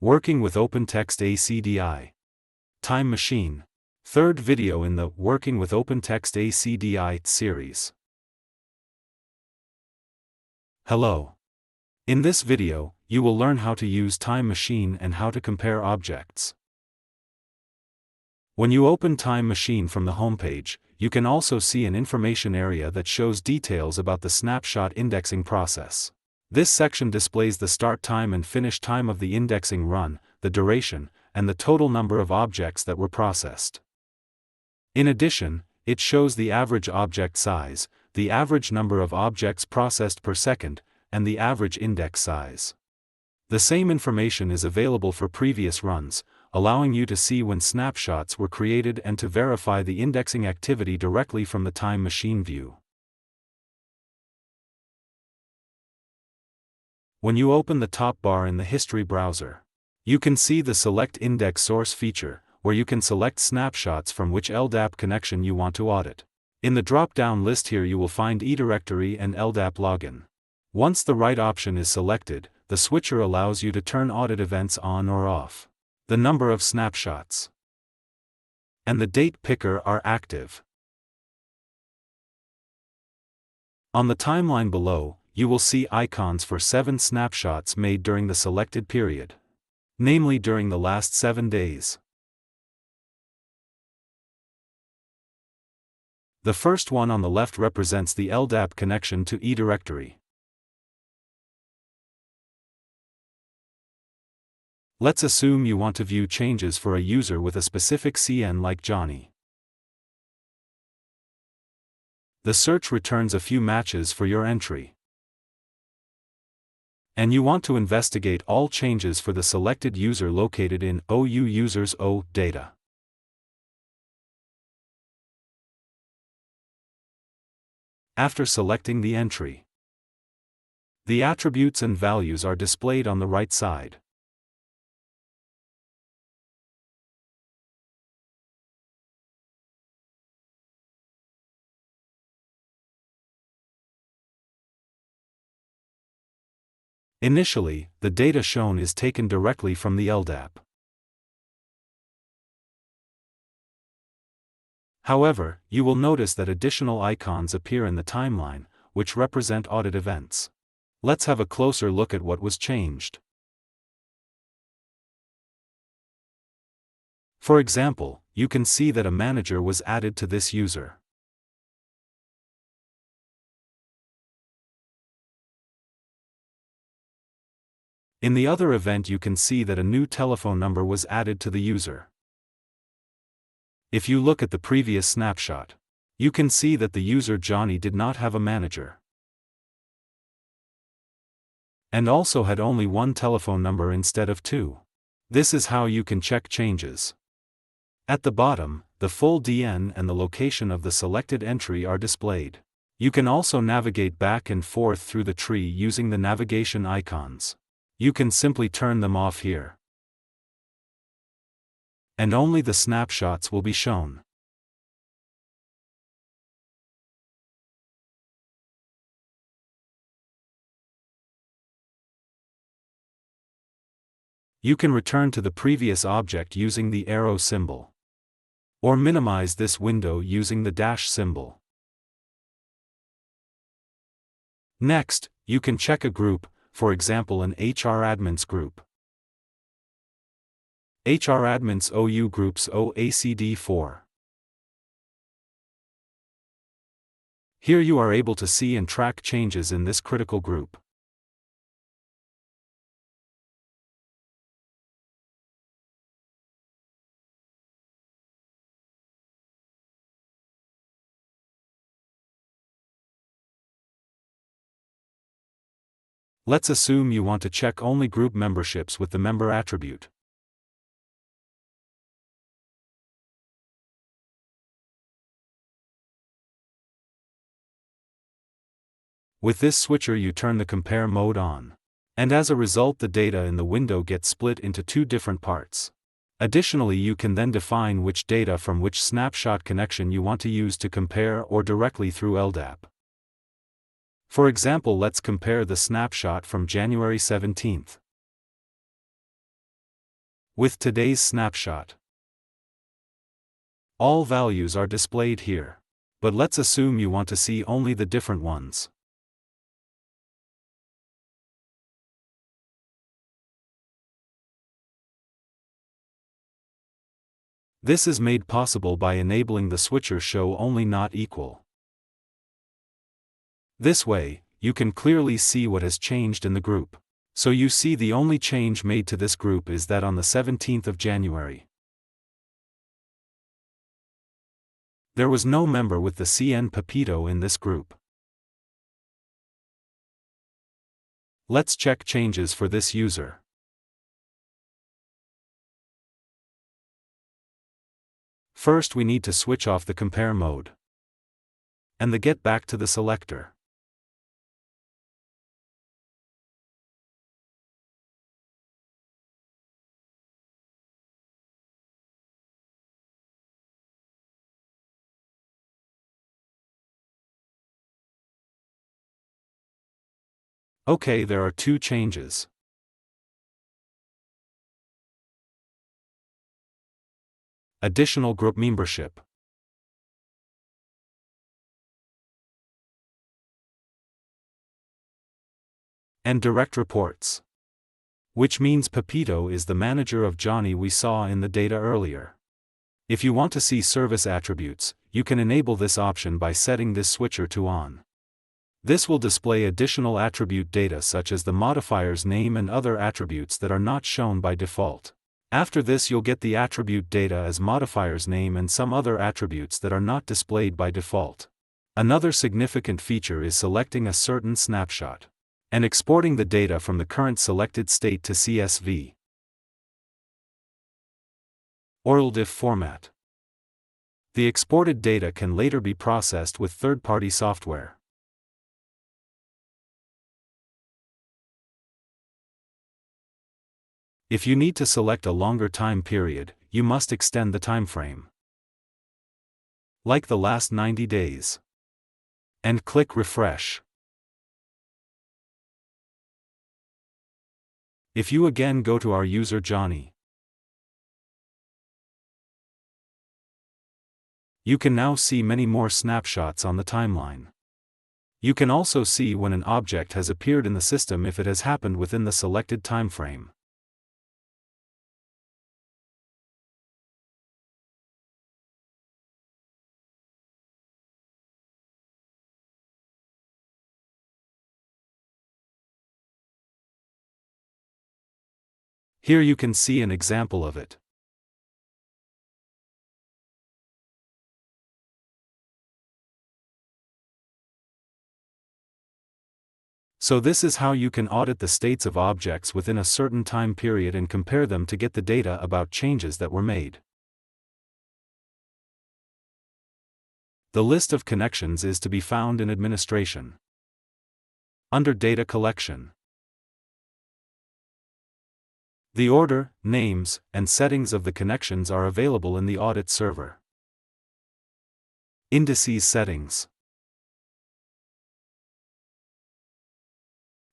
Working with OpenText ACDI Time Machine. Third video in the Working with OpenText ACDI series. Hello. In this video, you will learn how to use Time Machine and how to compare objects. When you open Time Machine from the homepage, you can also see an information area that shows details about the snapshot indexing process. This section displays the start time and finish time of the indexing run, the duration, and the total number of objects that were processed. In addition, it shows the average object size, the average number of objects processed per second, and the average index size. The same information is available for previous runs, allowing you to see when snapshots were created and to verify the indexing activity directly from the Time Machine view. When you open the top bar in the History browser, you can see the Select Index Source feature, where you can select snapshots from which LDAP connection you want to audit. In the drop-down list here you will find eDirectory and LDAP login. Once the right option is selected, the switcher allows you to turn audit events on or off. The number of snapshots and the date picker are active. On the timeline below, you will see icons for 7 snapshots made during the selected period, namely during the last 7 days. The first one on the left represents the LDAP connection to eDirectory. Let's assume you want to view changes for a user with a specific CN like Johnny. The search returns a few matches for your entry. And you want to investigate all changes for the selected user located in OU Users O data. After selecting the entry, the attributes and values are displayed on the right side. Initially, the data shown is taken directly from the LDAP. However, you will notice that additional icons appear in the timeline, which represent audit events. Let's have a closer look at what was changed. For example, you can see that a manager was added to this user. In the other event you can see that a new telephone number was added to the user. If you look at the previous snapshot, you can see that the user Johnny did not have a manager, and also had only one telephone number instead of 2. This is how you can check changes. At the bottom, the full DN and the location of the selected entry are displayed. You can also navigate back and forth through the tree using the navigation icons. You can simply turn them off here, and only the snapshots will be shown. You can return to the previous object using the arrow symbol, or minimize this window using the dash symbol. Next, you can check a group, for example an HR admins group. HR admins OU groups OACD4. Here you are able to see and track changes in this critical group. Let's assume you want to check only group memberships with the member attribute. With this switcher you turn the compare mode on. And as a result the data in the window gets split into 2 different parts. Additionally you can then define which data from which snapshot connection you want to use to compare or directly through LDAP. For example, let's compare the snapshot from January 17th. with today's snapshot. All values are displayed here. But let's assume you want to see only the different ones. This is made possible by enabling the switcher show only not equal. This way, you can clearly see what has changed in the group. So you see the only change made to this group is that on the 17th of January. There was no member with the CN Pepito in this group. Let's check changes for this user. First we need to switch off the compare mode and the get back to the selector. Okay, there are two changes. Additional group membership. And direct reports. Which means Pepito is the manager of Johnny we saw in the data earlier. If you want to see service attributes, you can enable this option by setting this switcher to on. This will display additional attribute data such as the modifier's name and other attributes that are not shown by default. After this you'll get the attribute data as modifier's name and some other attributes that are not displayed by default. Another significant feature is selecting a certain snapshot and exporting the data from the current selected state to CSV or diff format. The exported data can later be processed with third-party software. If you need to select a longer time period, you must extend the time frame, like the last 90 days, and click refresh. If you again go to our user Johnny, you can now see many more snapshots on the timeline. You can also see when an object has appeared in the system if it has happened within the selected time frame. Here you can see an example of it. So this is how you can audit the states of objects within a certain time period and compare them to get the data about changes that were made. The list of connections is to be found in Administration, under Data Collection. The order, names, and settings of the connections are available in the Audit server. Indices settings.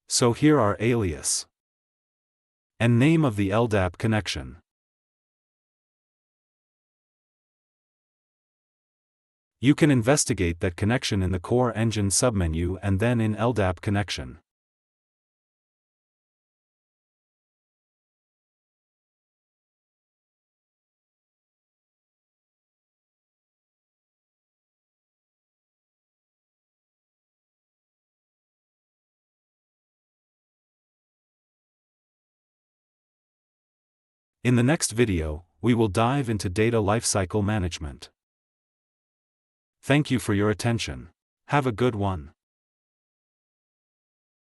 So here are alias and name of the LDAP connection. You can investigate that connection in the Core Engine submenu and then in LDAP connection. In the next video, we will dive into data lifecycle management. Thank you for your attention. Have a good one.